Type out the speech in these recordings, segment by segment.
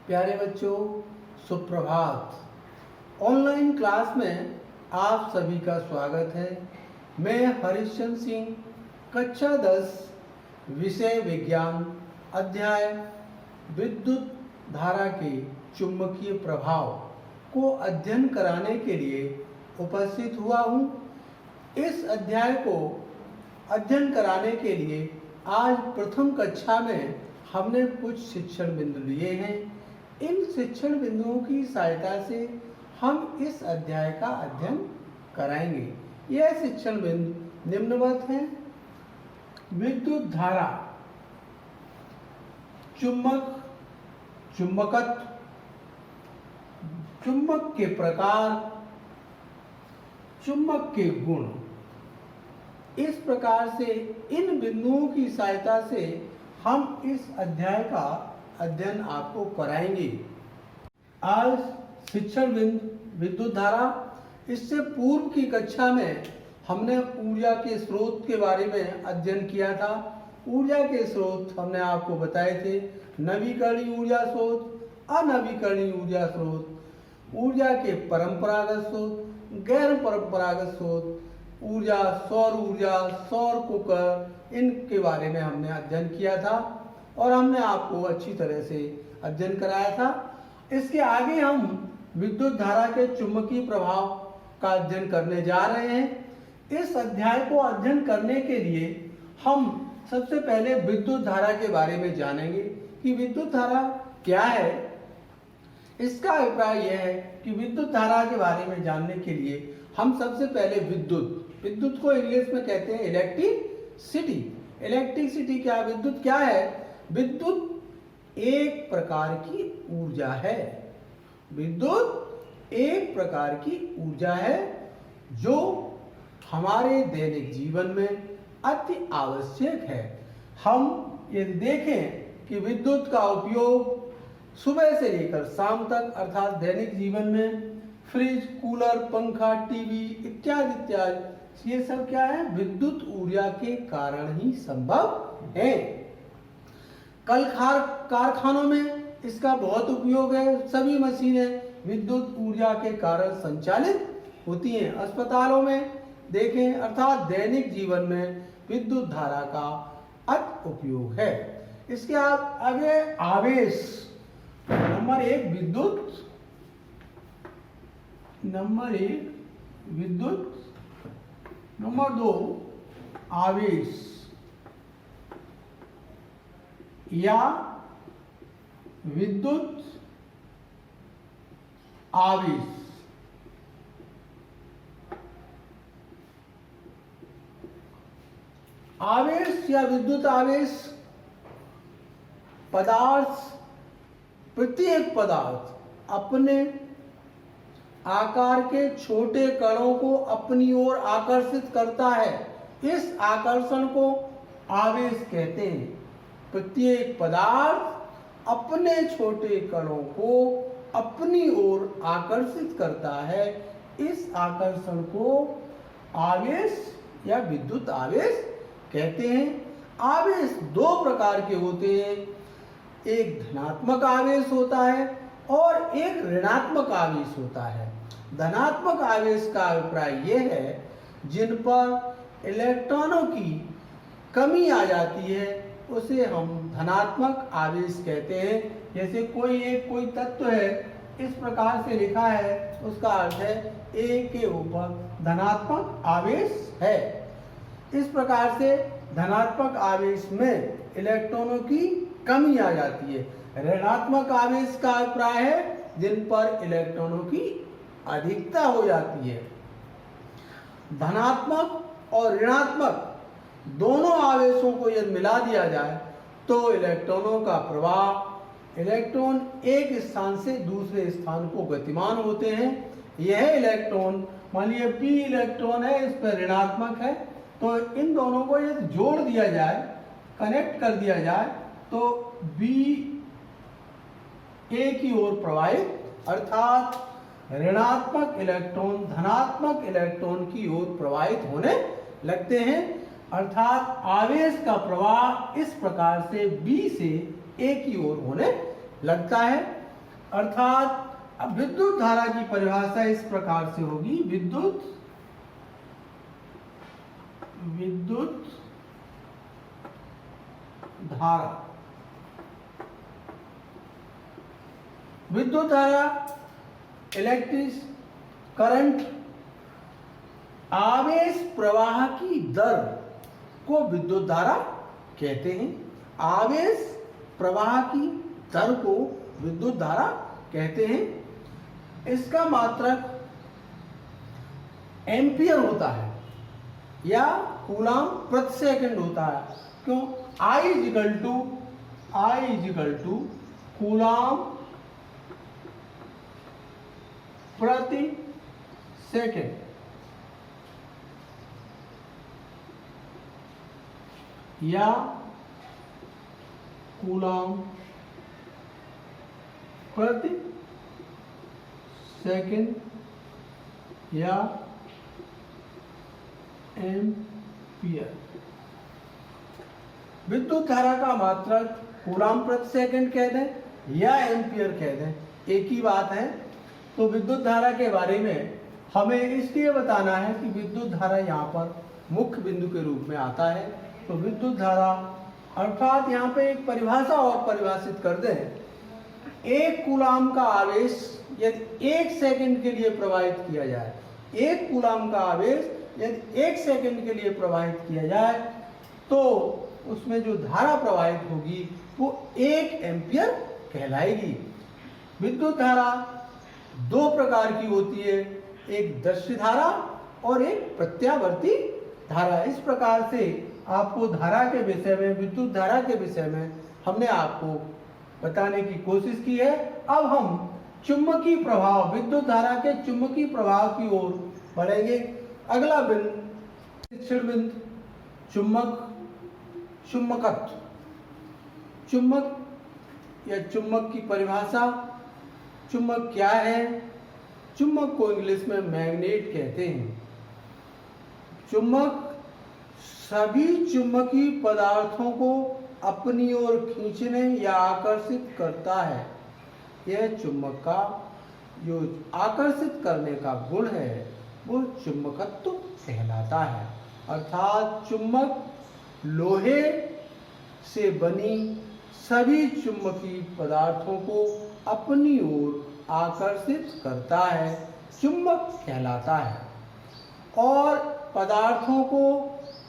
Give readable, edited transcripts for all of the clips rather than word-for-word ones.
प्यारे बच्चों, सुप्रभात। ऑनलाइन क्लास में आप सभी का स्वागत है। मैं हरिश्चंद्र सिंह, कक्षा 10, विषय विज्ञान, अध्याय विद्युत धारा के चुंबकीय प्रभाव को अध्ययन कराने के लिए उपस्थित हुआ हूँ। इस अध्याय को अध्ययन कराने के लिए आज प्रथम कक्षा में हमने कुछ शिक्षण बिंदु लिए हैं। इन शिक्षण बिंदुओं की सहायता से हम इस अध्याय का अध्ययन कराएंगे। यह शिक्षण बिंदु निम्नवत हैं। विद्युत धारा, चुंबक, चुंबकत्व, चुंबक के प्रकार, चुंबक के गुण। इस प्रकार से इन बिंदुओं की सहायता से हम इस अध्याय का अध्ययन आपको कराएंगे। आज शिक्षण बिंदु विद्युत धारा। इससे पूर्व की कक्षा में हमने ऊर्जा के स्रोत के बारे में अध्ययन किया था। ऊर्जा के स्रोत हमने आपको बताए थे: नवीकरणीय ऊर्जा स्रोत, अनवीकरणीय ऊर्जा स्रोत, ऊर्जा के परंपरागत स्रोत, गैर परंपरागत स्रोत, ऊर्जा, सौर कुकर, इनके बारे में हमने अध्ययन किया था और हमने आपको अच्छी तरह से अध्ययन कराया था। इसके आगे हम विद्युत धारा के चुंबकीय प्रभाव का अध्ययन करने जा रहे हैं। इस अध्याय को अध्ययन करने के लिए हम सबसे पहले विद्युत धारा के बारे में जानेंगे कि विद्युत धारा क्या है। इसका अभिप्राय यह है कि विद्युत धारा के बारे में जानने के लिए हम सबसे पहले विद्युत को इंग्लिश में कहते हैं इलेक्ट्रिसिटी। इलेक्ट्रिसिटी क्या, विद्युत क्या है? विद्युत एक प्रकार की ऊर्जा है। विद्युत एक प्रकार की ऊर्जा है जो हमारे दैनिक जीवन में अति आवश्यक है। हम यदि देखें कि विद्युत का उपयोग सुबह से लेकर शाम तक अर्थात दैनिक जीवन में फ्रिज, कूलर, पंखा, टीवी इत्यादि इत्यादि, ये सब क्या है? विद्युत ऊर्जा के कारण ही संभव है। कल कारखानों में इसका बहुत उपयोग है। सभी मशीनें विद्युत ऊर्जा के कारण संचालित होती हैं। अस्पतालों में देखें अर्थात दैनिक जीवन में विद्युत धारा का अति उपयोग है। इसके आगे आवेश, नंबर 1 विद्युत, नंबर 1 विद्युत, नंबर 2 आवेश या विद्युत आवेश। आवेश या विद्युत आवेश प्रत्येक पदार्थ अपने आकार के छोटे कणों को अपनी ओर आकर्षित करता है। इस आकर्षण को आवेश कहते हैं। प्रत्येक पदार्थ अपने छोटे कणों को अपनी ओर आकर्षित करता है। इस आकर्षण को आवेश या विद्युत आवेश कहते हैं। आवेश दो प्रकार के होते हैं। एक धनात्मक आवेश होता है और एक ऋणात्मक आवेश होता है। धनात्मक आवेश का अभिप्राय यह है जिन पर इलेक्ट्रॉनों की कमी आ जाती है उसे हम धनात्मक आवेश कहते हैं। जैसे कोई तत्व है, इस प्रकार से लिखा है, उसका अर्थ है A के ऊपर धनात्मक आवेश है। इस प्रकार से धनात्मक आवेश में इलेक्ट्रॉनों की कमी आ जाती है। ऋणात्मक आवेश का अभिप्राय है जिन पर इलेक्ट्रॉनों की अधिकता हो जाती है। धनात्मक और ऋणात्मक दोनों आवेशों को यदि मिला दिया जाए तो इलेक्ट्रॉनों का प्रवाह, इलेक्ट्रॉन एक स्थान से दूसरे स्थान को गतिमान होते हैं। यह इलेक्ट्रॉन, मान लीजिए p इलेक्ट्रॉन है, इस पर ऋणात्मक है, तो इन दोनों को यदि जोड़ दिया जाए, कनेक्ट कर दिया जाए तो b a की ओर प्रवाहित अर्थात ऋणात्मक इलेक्ट्रॉन धनात्मक इलेक्ट्रॉन की ओर प्रवाहित होने लगते हैं। अर्थात आवेश का प्रवाह इस प्रकार से B से A की ओर होने लगता है। अर्थात अब विद्युत धारा की परिभाषा इस प्रकार से होगी, विद्युत धारा। विद्युत धारा, इलेक्ट्रिक करंट, आवेश प्रवाह की दर को विद्युत धारा कहते हैं। आवेश प्रवाह की दर को विद्युत धारा कहते हैं। इसका मात्रक एम्पियर होता है या कूलाम प्रति सेकंड होता है। क्यों? I इजिकल टू कूलाम प्रति सेकंड। या कूलाम प्रति सेकंड या एम्पियर। विद्युत धारा का मात्रक कूलाम प्रति सेकंड कह दें या एम्पियर कह दें, एक ही बात है। तो विद्युत धारा के बारे में हमें इसलिए बताना है कि विद्युत धारा यहाँ पर मुख्य बिंदु के रूप में आता है। तो विद्युत धारा अर्थात यहाँ पे एक परिभाषा और परिभाषित कर दें, एक कूलाम का आवेश यदि 1 सेकंड के लिए प्रवाहित किया जाए, एक कूलाम का आवेश यदि 1 सेकंड के लिए प्रवाहित किया जाए तो उसमें जो धारा प्रवाहित होगी वो 1 एम्पियर कहलाएगी। विद्युत धारा 2 प्रकार की होती है, एक दर्शी धारा और एक प्रत्यावर्ती धारा। इस प्रकार से आपको धारा के विषय में, विद्युत धारा के विषय में हमने आपको बताने की कोशिश की है। अब हम चुंबकीय प्रभाव, विद्युत धारा के चुंबकीय प्रभाव की ओर बढ़ेंगे। अगला बिंदु शिक्षण बिंदु चुंबक, चुंबकत्व। चुंबक या चुंबक की परिभाषा, चुंबक क्या है? चुंबक को इंग्लिश में मैग्नेट कहते हैं। चुंबक सभी चुंबकीय पदार्थों को अपनी ओर खींचने या आकर्षित करता है। यह चुंबक का जो आकर्षित करने का गुण है वो चुंबकत्व कहलाता है। अर्थात चुंबक लोहे से बनी सभी चुंबकीय पदार्थों को अपनी ओर आकर्षित करता है, चुंबक कहलाता है। और पदार्थों को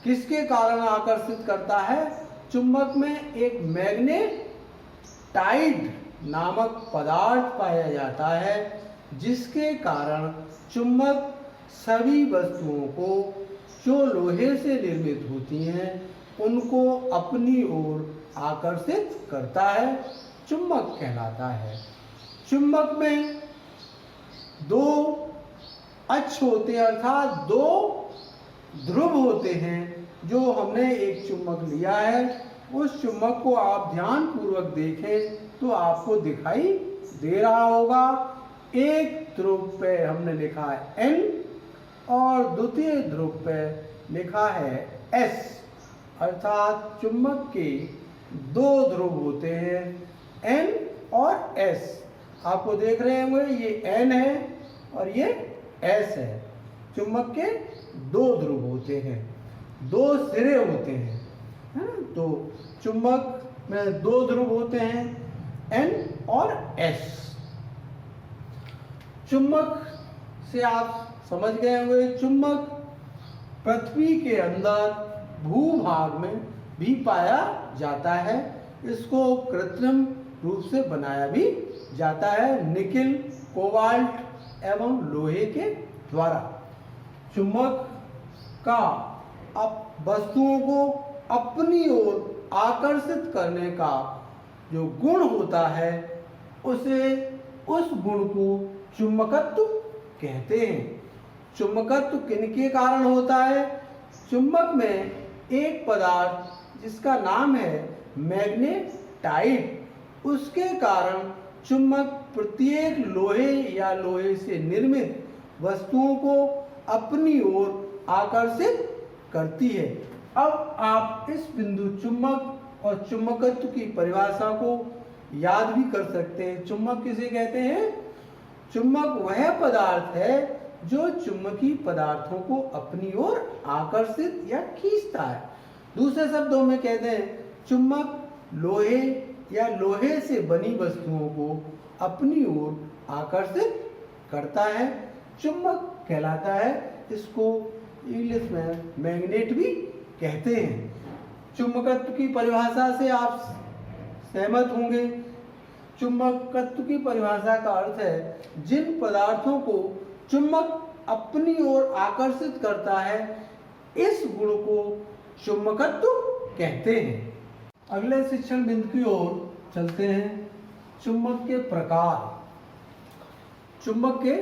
किसके कारण आकर्षित करता है? चुंबक में एक मैग्नेटाइट नामक पदार्थ पाया जाता है जिसके कारण चुंबक सभी वस्तुओं को जो लोहे से निर्मित होती हैं उनको अपनी ओर आकर्षित करता है, चुंबक कहलाता है। चुंबक में 2 अक्ष होते हैं अर्थात 2 ध्रुव होते हैं। जो हमने एक चुंबक लिया है उस चुंबक को आप ध्यान पूर्वक देखें तो आपको दिखाई दे रहा होगा। एक ध्रुव पे हमने लिखा है N और द्वितीय ध्रुव पे लिखा है S। अर्थात चुंबक के 2 ध्रुव होते हैं N और S। आपको देख रहे होंगे ये N है और ये S है। चुंबक के 2 ध्रुव होते हैं, 2 सिरे होते हैं। तो चुंबक में 2 ध्रुव होते हैं N और S। चुंबक से आप समझ गए होंगे, चुंबक पृथ्वी के अंदर भूभाग में भी पाया जाता है। इसको कृत्रिम रूप से बनाया भी जाता है निकिल, कोबाल्ट एवं लोहे के द्वारा। चुंबक का अब वस्तुओं को अपनी ओर आकर्षित करने का जो गुण होता है उसे, उस गुण को चुंबकत्व कहते हैं। चुंबकत्व किनके कारण होता है? चुंबक में एक पदार्थ जिसका नाम है मैग्नेटाइट, उसके कारण चुंबक प्रत्येक लोहे या लोहे से निर्मित वस्तुओं को अपनी ओर आकर्षित करती है। अब आप इस बिंदु चुंबक और चुंबकत्व की परिभाषा को याद भी कर सकते हैं। चुम्बक किसे कहते हैं? चुम्बक वह पदार्थ है जो चुम्बकीय पदार्थों को अपनी ओर आकर्षित या खींचता है। दूसरे शब्दों में कहते हैं चुम्बक लोहे या लोहे से बनी वस्तुओं को अपनी ओर आकर्षित करता है, चुम्बक कहलाता है। इसको इंग्लिश में मैग्नेट भी कहते हैं। चुंबकत्व की परिभाषा से आप सहमत होंगे। चुंबकत्व की परिभाषा का अर्थ है जिन पदार्थों को चुंबक अपनी ओर आकर्षित करता है, इस गुण को चुंबकत्व कहते हैं। अगले शिक्षण बिंदु की ओर चलते हैं। चुंबक के प्रकार। चुंबक के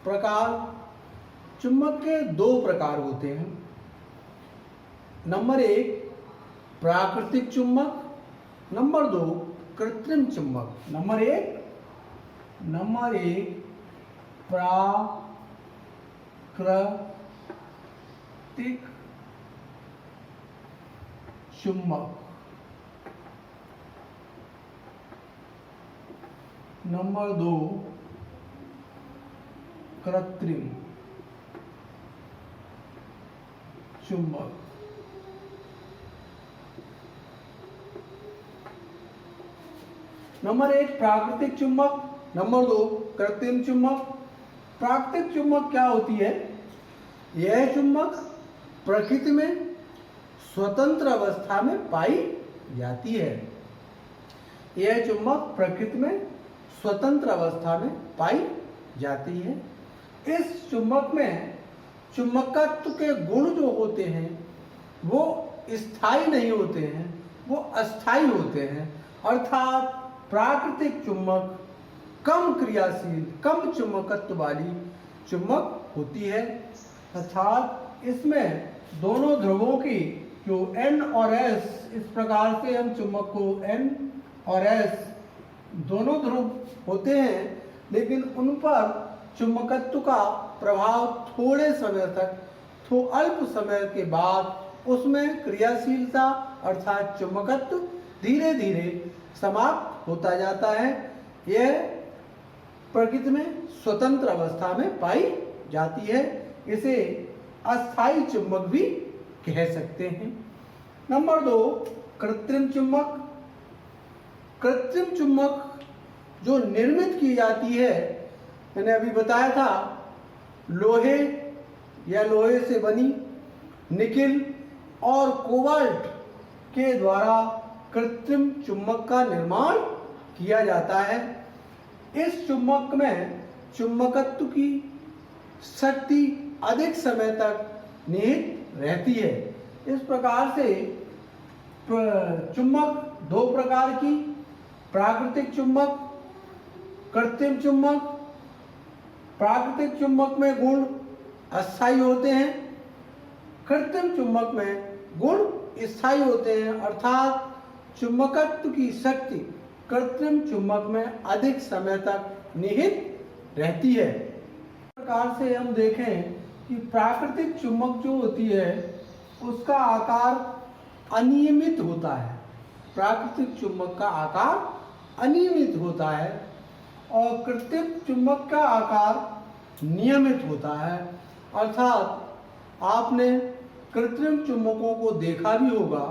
प्रकार, चुंबक के दो प्रकार होते हैं। नंबर 1 प्राकृतिक चुंबक, नंबर 2 कृत्रिम चुंबक। नंबर एक प्राकृतिक चुंबक, नंबर 2 कृत्रिम चुंबक। नंबर 1 प्राकृतिक चुंबक, नंबर 2 कृत्रिम चुंबक। प्राकृतिक चुंबक क्या होती है? यह चुंबक प्रकृति में स्वतंत्र अवस्था में पाई जाती है। यह चुंबक प्रकृति में स्वतंत्र अवस्था में पाई जाती है। इस चुंबक में चुंबकत्व के गुण जो होते हैं वो स्थायी नहीं होते हैं, वो अस्थायी होते हैं। अर्थात प्राकृतिक चुंबक कम क्रियाशील, कम चुंबकत्व वाली चुंबक होती है। अर्थात इसमें दोनों ध्रुवों की जो N और S, इस प्रकार से हम चुंबक को N और S दोनों ध्रुव होते हैं, लेकिन उन पर चुंबकत्व का प्रभाव थोड़े समय तक, अल्प समय के बाद उसमें क्रियाशीलता अर्थात चुंबकत्व धीरे धीरे समाप्त होता जाता है। यह प्रकृति में स्वतंत्र अवस्था में पाई जाती है। इसे अस्थायी चुंबक भी कह सकते हैं। नंबर 2 कृत्रिम चुंबक। कृत्रिम चुंबक जो निर्मित की जाती है, मैंने अभी बताया था, लोहे या लोहे से बनी, निकिल और कोबाल्ट के द्वारा कृत्रिम चुंबक का निर्माण किया जाता है। इस चुंबक में चुंबकत्व की शक्ति अधिक समय तक निहित रहती है। इस प्रकार से चुंबक दो प्रकार की, प्राकृतिक चुंबक, कृत्रिम चुंबक। प्राकृतिक चुंबक में गुण अस्थायी होते हैं, कृत्रिम चुंबक में गुण स्थायी होते हैं। अर्थात चुंबकत्व की शक्ति कृत्रिम चुंबक में अधिक समय तक निहित रहती है। इस प्रकार से हम देखें कि प्राकृतिक चुंबक जो होती है उसका आकार अनियमित होता है। प्राकृतिक चुंबक का आकार अनियमित होता है और कृत्रिम चुंबक का आकार नियमित होता है। अर्थात आपने कृत्रिम चुंबकों को देखा भी होगा।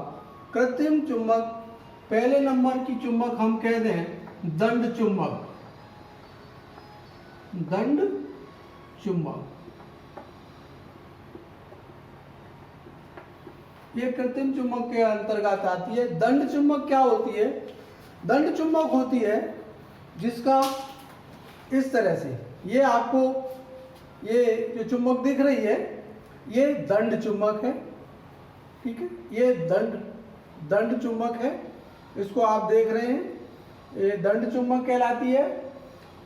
कृत्रिम चुंबक, पहले नंबर की चुंबक हम कह दें दंड चुंबक। दंड चुंबक ये कृत्रिम चुंबक के अंतर्गत आती है। दंड चुंबक क्या होती है? दंड चुंबक होती है जिसका इस तरह से, ये आपको ये जो चुंबक दिख रही है ये दंड चुंबक है, ठीक है। ये दंड चुंबक है, इसको आप देख रहे हैं, ये दंड चुंबक कहलाती है।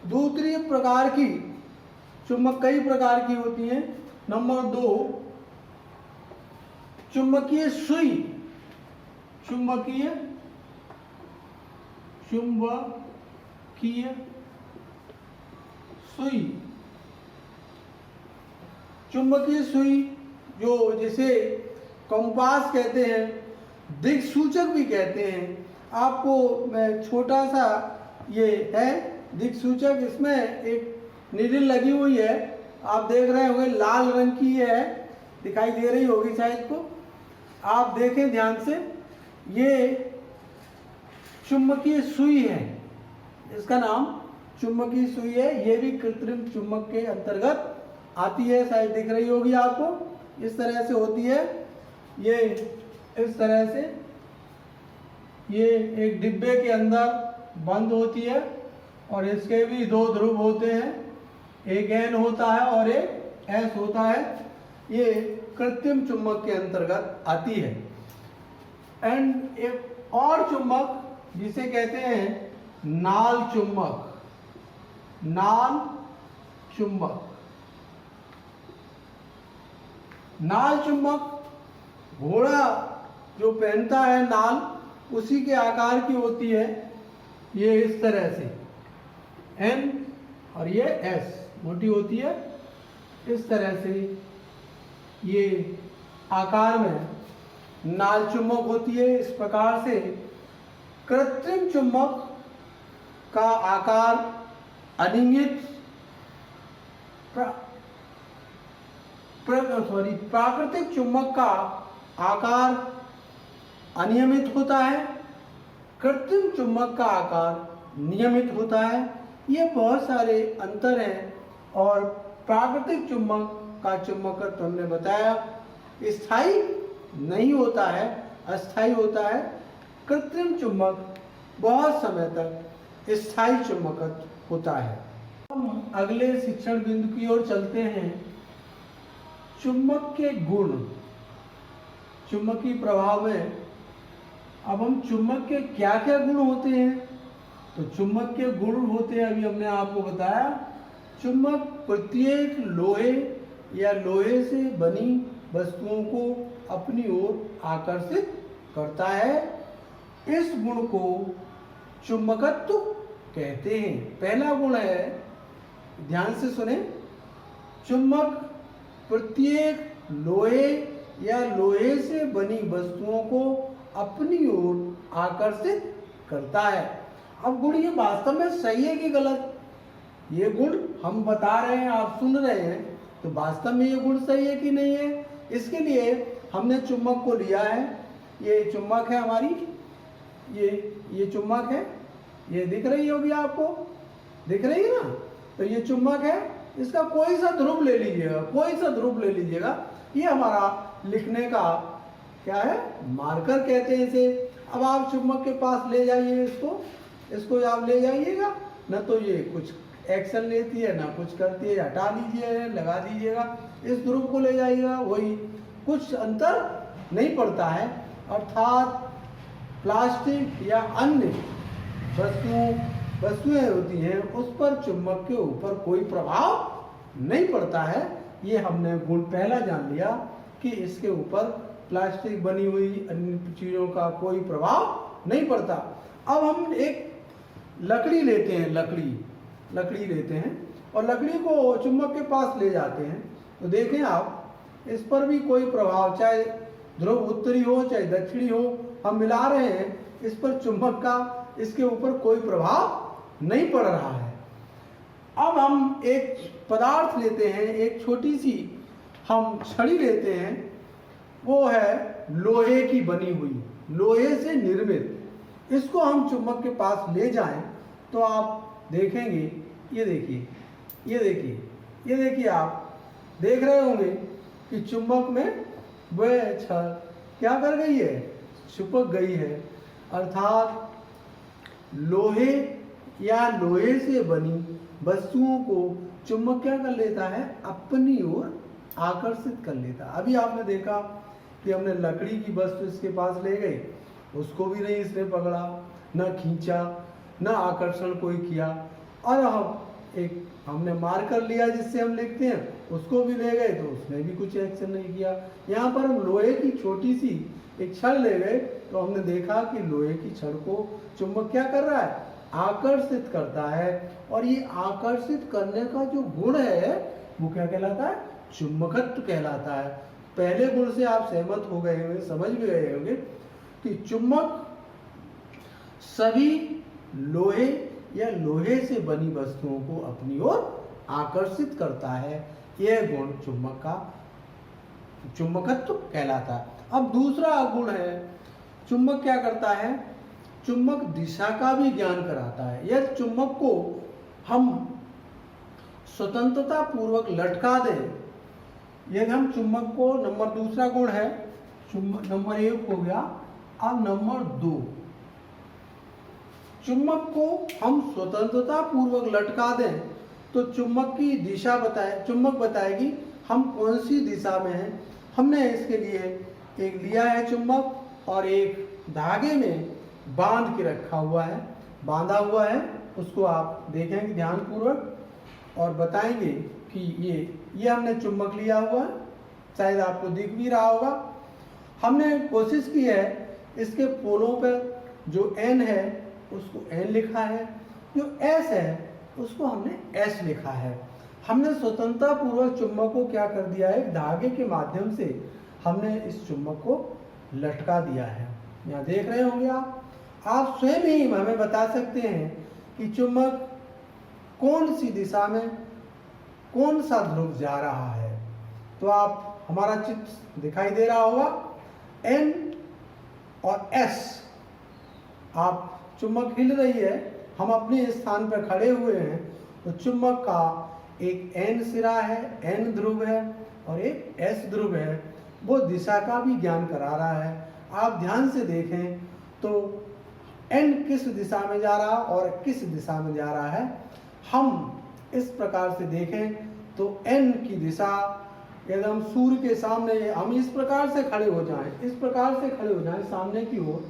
दूसरी प्रकार की चुंबक कई प्रकार की होती हैं। नंबर 2 चुंबकीय सुई। चुंबकीय सुई। चुंबकीय सुई जो जिसे कंपास कहते हैं, दिक्सूचक भी कहते हैं, आपको मैं छोटा सा ये है दिक्सूचक, इसमें एक नीडल लगी हुई है, आप देख रहे होंगे लाल रंग की है, दिखाई दे रही होगी शायद को, आप देखें ध्यान से, ये चुंबकीय सुई है, इसका नाम चुंबकीय सुई है। ये भी कृत्रिम चुंबक के अंतर्गत आती है, शायद दिख रही होगी आपको, इस तरह से होती है ये, इस तरह से ये एक डिब्बे के अंदर बंद होती है और इसके भी दो ध्रुव होते हैं, एक N होता है और एक S होता है। ये कृत्रिम चुंबक के अंतर्गत आती है। एंड एक और चुंबक जिसे कहते हैं नाल चुंबक, नाल चुंबक। नाल चुंबक घोड़ा जो पहनता है नाल, उसी के आकार की होती है, ये इस तरह से N और ये S मोटी होती है, इस तरह से ये आकार में नाल चुंबक होती है। इस प्रकार से कृत्रिम चुंबक का आकार अनियमित, प्राकृतिक चुंबक का आकार अनियमित होता है, कृत्रिम चुंबक का आकार नियमित होता है। ये बहुत सारे अंतर हैं। और प्राकृतिक चुंबक का चुंबकत्व हमने बताया स्थायी नहीं होता है, अस्थायी होता है। कृत्रिम चुंबक बहुत समय तक स्थायी चुंबकत्व होता है। हम अगले शिक्षण बिंदु की ओर चलते हैं। चुंबक के गुण, चुंबकीय प्रभाव में अब हम चुंबक के क्या क्या गुण होते हैं, तो चुंबक के गुण होते हैं, अभी हमने आपको बताया, चुंबक प्रत्येक लोहे या लोहे से बनी वस्तुओं को अपनी ओर आकर्षित करता है। इस गुण को चुंबकत्व कहते हैं। पहला गुण है, ध्यान से सुने, चुंबक प्रत्येक लोहे या लोहे से बनी वस्तुओं को अपनी ओर आकर्षित करता है। अब गुण ये वास्तव में सही है कि गलत? ये गुण हम बता रहे हैं, आप सुन रहे हैं, तो वास्तव में ये गुण सही है कि नहीं है? इसके लिए हमने चुंबक को लिया है। ये चुंबक है हमारी, ये चुंबक है, ये दिख रही होगी आपको, दिख रही है ना? तो ये चुंबक है, इसका कोई सा ध्रुव ले लीजिएगा, कोई सा ध्रुव ले लीजिएगा। ये हमारा लिखने का क्या है, मार्कर कहते हैं इसे। अब आप चुंबक के पास ले जाइए इसको आप ले जाइएगा, न तो ये कुछ एक्शन लेती है ना कुछ करती है, हटा दीजिए, लगा दीजिएगा, इस ध्रुव को ले जाइएगा, वही, कुछ अंतर नहीं पड़ता है। अर्थात प्लास्टिक या अन्य वस्तुएं होती हैं, उस पर चुंबक के ऊपर कोई प्रभाव नहीं पड़ता है। ये हमने गुण पहला जान लिया कि इसके ऊपर प्लास्टिक बनी हुई अन्य चीज़ों का कोई प्रभाव नहीं पड़ता। अब हम एक लकड़ी लेते हैं, लकड़ी लेते हैं और लकड़ी को चुंबक के पास ले जाते हैं, तो देखें आप, इस पर भी कोई प्रभाव, चाहे ध्रुव उत्तरी हो चाहे दक्षिणी हो, हम मिला रहे हैं, इस पर चुंबक का इसके ऊपर कोई प्रभाव नहीं पड़ रहा है। अब हम एक पदार्थ लेते हैं, एक छोटी सी हम छड़ी लेते हैं, वो है लोहे की बनी हुई, लोहे से निर्मित। इसको हम चुंबक के पास ले जाएं तो आप देखेंगे, ये देखिए, आप देख रहे होंगे कि चुंबक में वह छड़ क्या कर गई है, चिपक गई है। अर्थात लोहे या लोहे से बनी वस्तुओं को चुंबक क्या कर लेता है, अपनी ओर आकर्षित कर लेता है। अभी आपने देखा कि हमने लकड़ी की वस्तु इसके पास ले गए, उसको भी नहीं इसने पकड़ा, न खींचा, न आकर्षण कोई किया। और हमने मार्कर लिया जिससे हम लिखते हैं, उसको भी ले गए तो उसने भी कुछ एक्शन नहीं किया। यहाँ पर हम लोहे की छोटी सी एक छड़ ले गए तो हमने देखा कि लोहे की छड़ को चुंबक क्या कर रहा है, आकर्षित करता है। और ये आकर्षित करने का जो गुण है वो क्या कहलाता है, चुंबकत्व कहलाता है। पहले गुण से आप सहमत हो गए होंगे, समझ भी गए होंगे कि चुंबक सभी लोहे या लोहे से बनी वस्तुओं को अपनी ओर आकर्षित करता है। यह गुण चुंबक का चुंबकत्व कहलाता है। अब दूसरा गुण है, चुंबक क्या करता है? चुंबक दिशा का भी ज्ञान कराता है। यदि चुंबक को हम स्वतंत्रता पूर्वक लटका दें, यदि हम चुंबक को, नंबर दूसरा गुण है, नंबर 1 हो गया। अब नंबर 2, चुंबक को हम स्वतंत्रता पूर्वक लटका दें तो चुंबक की दिशा चुंबक बताएगी हम कौन सी दिशा में हैं। हमने इसके लिए एक लिया है चुंबक और एक धागे में बांध के रखा हुआ है, बांधा हुआ है। उसको आप देखेंगे ध्यानपूर्वक और बताएंगे कि ये हमने चुंबक लिया हुआ है, शायद आपको दिख भी रहा होगा। हमने कोशिश की है इसके पोलों पर जो N है उसको N लिखा है, जो S है उसको हमने S लिखा है। हमने स्वतंत्रता पूर्वक चुंबक को क्या कर दिया है, धागे के माध्यम से हमने इस चुंबक को लटका दिया है। यहाँ देख रहे होंगे आप स्वयं ही हमें बता सकते हैं कि चुंबक कौन सी दिशा में कौन सा ध्रुव जा रहा है। तो आप, हमारा चित्र दिखाई दे रहा होगा, N और S। आप, चुंबक हिल रही है, हम अपने स्थान पर खड़े हुए हैं, तो चुंबक का एक N सिरा है, N ध्रुव है और एक S ध्रुव है, वो दिशा का भी ज्ञान करा रहा है। आप ध्यान से देखें तो N किस दिशा में जा रहा और किस दिशा में जा रहा है। हम इस प्रकार से देखें तो N की दिशा, यदि हम सूर्य के सामने, हम इस प्रकार से खड़े हो जाएं, इस प्रकार से खड़े हो जाएं सामने की ओर,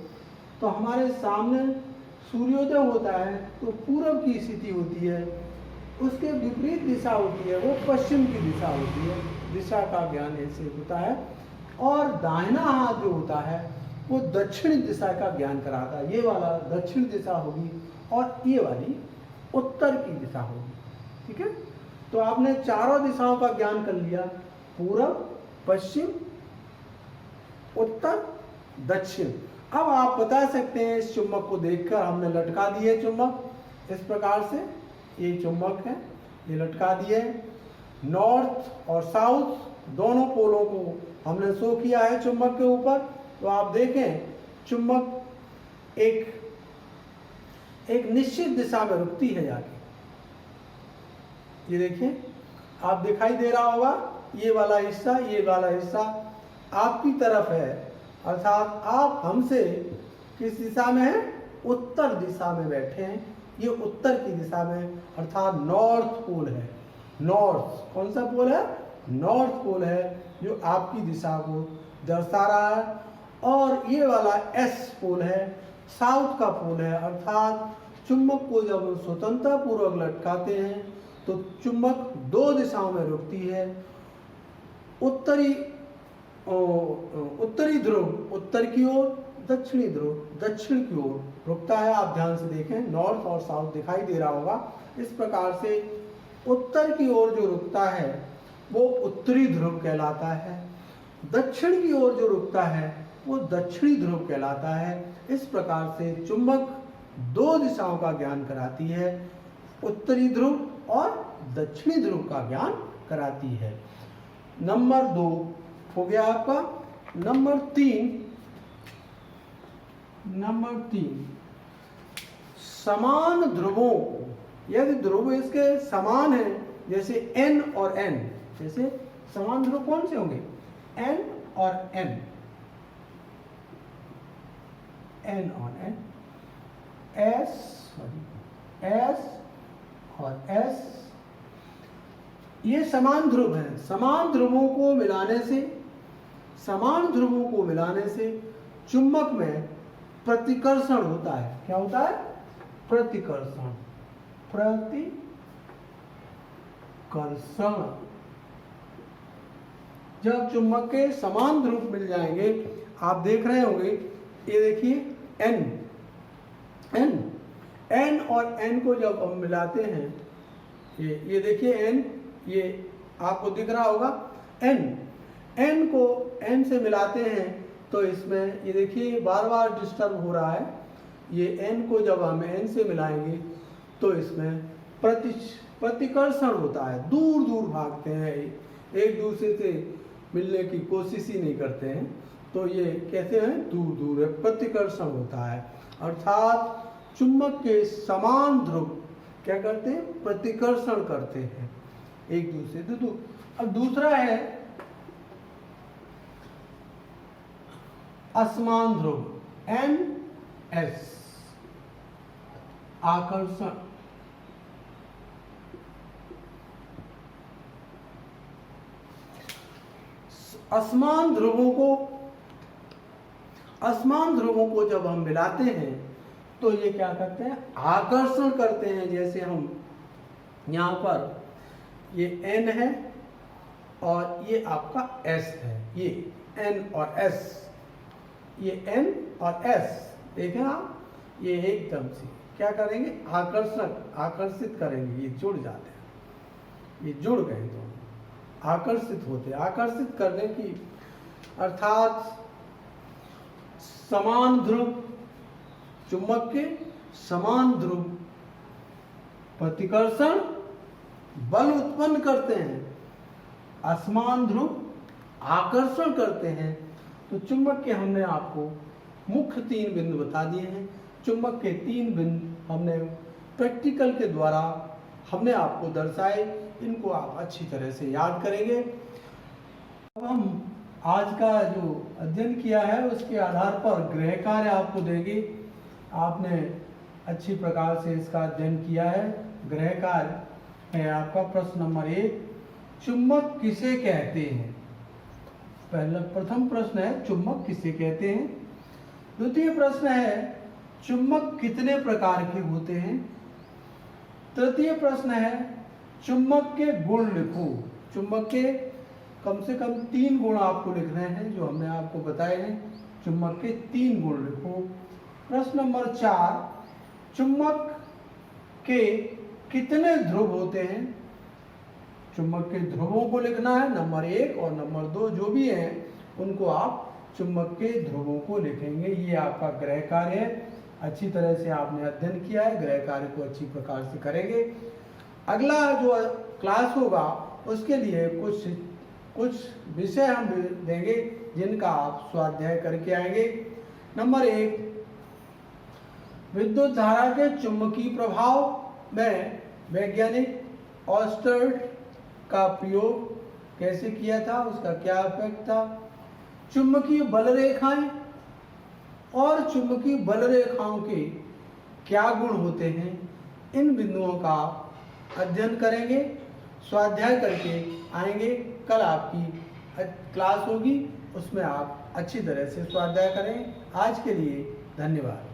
तो हमारे सामने सूर्योदय होता है तो पूर्व की स्थिति होती है, उसके विपरीत दिशा होती है वो पश्चिम की दिशा होती है। दिशा का ज्ञान ऐसे होता है। और दाहिना हाथ जो होता है वो दक्षिण दिशा का ज्ञान कराता है। ये वाला दक्षिण दिशा होगी और ये वाली उत्तर की दिशा होगी। ठीक है, तो आपने चारों दिशाओं का ज्ञान कर लिया, पूर्व, पश्चिम, उत्तर, दक्षिण। अब आप बता सकते हैं, इस चुंबक को देखकर हमने लटका दिए चुंबक इस प्रकार से, ये चुंबक है, ये लटका दिए। नॉर्थ और साउथ दोनों पोलों को हमने शो किया है चुंबक के ऊपर। तो आप देखें चुंबक एक निश्चित दिशा में रुकती है जाके। ये देखिए, आप दिखाई दे रहा होगा, ये वाला हिस्सा आपकी तरफ है, अर्थात आप हमसे किस दिशा में हैं, उत्तर दिशा में बैठे हैं। ये उत्तर की दिशा में, अर्थात नॉर्थ पोल है। नॉर्थ कौन सा पोल है? नॉर्थ पोल है, जो आपकी दिशा को दर्शा रहा है। और ये वाला एस पोल है, साउथ का पोल है, अर्थात चुंबक को जब हम स्वतंत्रता पूर्वक लटकाते हैं तो चुंबक दो दिशाओं में रुकती है। उत्तरी ध्रुव उत्तर की ओर, दक्षिणी ध्रुव दक्षिण की ओर रुकता है। आप ध्यान से देखें, नॉर्थ और साउथ दिखाई दे रहा होगा। इस प्रकार से उत्तर की ओर जो रुकता है वो उत्तरी ध्रुव कहलाता है, दक्षिण की ओर जो रुकता है वो दक्षिणी ध्रुव कहलाता है। इस प्रकार से चुंबक दो दिशाओं का ज्ञान कराती है, उत्तरी ध्रुव और दक्षिणी ध्रुव का ज्ञान कराती है। नंबर 2 हो गया आपका। नंबर 3 समान ध्रुवों, यदि ध्रुव इसके समान है, जैसे N और N, जैसे समान ध्रुव कौन से होंगे? N और N, N और N, S और S, ये समान ध्रुव हैं। समान ध्रुवों को मिलाने से चुंबक में प्रतिकर्षण होता है। क्या होता है? प्रतिकर्षण। जब चुंबक के समान ध्रुव मिल जाएंगे, आप देख रहे होंगे, ये देखिए N और N को जब हम मिलाते हैं, ये देखिए N, ये आपको दिख रहा होगा, N को N से मिलाते हैं तो इसमें ये देखिए बार बार डिस्टर्ब हो रहा है। ये n को जब हम n से मिलाएंगे तो इसमें प्रतिकर्षण होता है, दूर दूर भागते हैं, एक दूसरे से मिलने की कोशिश ही नहीं करते हैं, तो ये कहते हैं दूर दूर है, प्रतिकर्षण होता है। अर्थात चुंबक के समान ध्रुव क्या करते हैं, प्रतिकर्षण करते हैं एक दूसरे से दूर। अब दूसरा है असमान ध्रुव, NS, आकर्षण। असमान ध्रुवों को जब हम मिलाते हैं तो ये क्या करते हैं, आकर्षण करते हैं। जैसे हम यहाँ पर ये N है और ये आपका S है, ये N और S, ये N और S देखें आप, ये एकदम से क्या करेंगे, आकर्षित करेंगे, ये जुड़ जाते हैं, ये जुड़ गए दोनों, आकर्षित होते, आकर्षित करने की अर्थात समान ध्रुव, चुंबक के समान ध्रुव प्रतिकर्षण बल उत्पन्न करते हैं, असमान ध्रुव आकर्षण करते हैं। तो चुंबक के हमने आपको मुख्य 3 बिंदु बता दिए हैं। चुंबक के 3 बिंदु हमने प्रैक्टिकल के द्वारा हमने आपको दर्शाए, इनको आप अच्छी तरह से याद करेंगे। अब हम आज का जो अध्ययन किया है उसके आधार पर गृह कार्य आपको देंगे। आपने अच्छी प्रकार से इसका अध्ययन किया है। गृह कार्य है आपका प्रश्न नंबर 1, चुंबक किसे कहते हैं। प्रथम प्रश्न है चुंबक किसे कहते हैं। द्वितीय प्रश्न है चुंबक कितने प्रकार के होते हैं। तृतीय प्रश्न है चुंबक के गुण लिखो। चुंबक के कम से कम 3 गुण आपको लिखने हैं जो हमने आपको बताए हैं। चुंबक के 3 गुण लिखो। प्रश्न नंबर 4, चुंबक के कितने ध्रुव होते हैं। चुंबक के ध्रुवों को लिखना है, नंबर 1 और नंबर 2 जो भी हैं उनको आप चुंबक के ध्रुवों को लिखेंगे। ये आपका गृह कार्य है। अच्छी तरह से आपने अध्ययन किया है, गृह कार्य को अच्छी प्रकार से करेंगे। अगला जो क्लास होगा उसके लिए कुछ विषय हम देंगे जिनका आप स्वाध्याय करके आएंगे। नंबर 1, विद्युत धारा के चुंबकीय प्रभाव में वैज्ञानिक ऑस्टर्ड का प्रयोग कैसे किया था, उसका क्या इफेक्ट था। चुंबकीय बल रेखाएं और चुंबकीय बल रेखाओं के क्या गुण होते हैं, इन बिंदुओं का अध्ययन करेंगे, स्वाध्याय करके आएंगे। कल आपकी क्लास होगी, उसमें आप अच्छी तरह से स्वाध्याय करें। आज के लिए धन्यवाद।